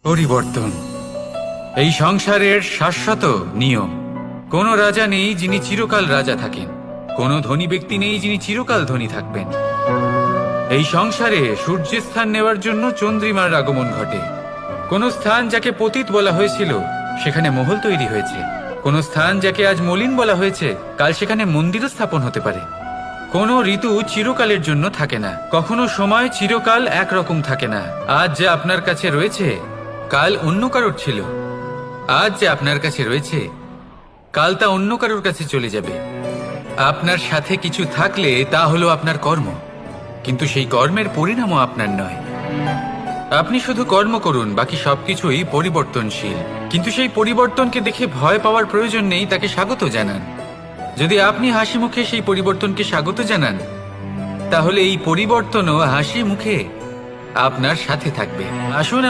পরিবর্তন এই সংসারের শাশ্বত নিয়ম। কোনো রাজা নেই যিনি চিরকাল রাজা থাকেন, কোনো ধনী ব্যক্তি নেই যিনি চিরকাল ধনী থাকবেন। এই সংসারে সূর্যের স্থান নেওয়ার জন্য চন্দ্রিমার আগমন ঘটে। কোনো স্থান যাকে পতিত বলা হয়েছিল সেখানে মহল তৈরি হয়েছে, কোনো স্থান যাকে আজ মলিন বলা হয়েছে কাল সেখানে মন্দিরও স্থাপন হতে পারে। কোনো ঋতু চিরকালের জন্য থাকে না, কখনো সময় চিরকাল একরকম থাকে না। আজ যা আপনার কাছে রয়েছে কাল অন্য কারোর ছিল, আজ যে আপনার কাছে রয়েছে কাল তা অন্য কারোর কাছে চলে যাবে। আপনার সাথে কিছু থাকলে তা হলো আপনার কর্ম, কিন্তু সেই কর্মের পরিণামও আপনার নয়। আপনি শুধু কর্ম করুন, বাকি সবকিছুই পরিবর্তনশীল। কিন্তু সেই পরিবর্তনকে দেখে ভয় পাওয়ার প্রয়োজন নেই, তাকে স্বাগত জানান। যদি আপনি হাসি মুখে সেই পরিবর্তনকে স্বাগত জানান, তাহলে এই পরিবর্তনও হাসি মুখে আপনার সাথে থাকবে। আসুন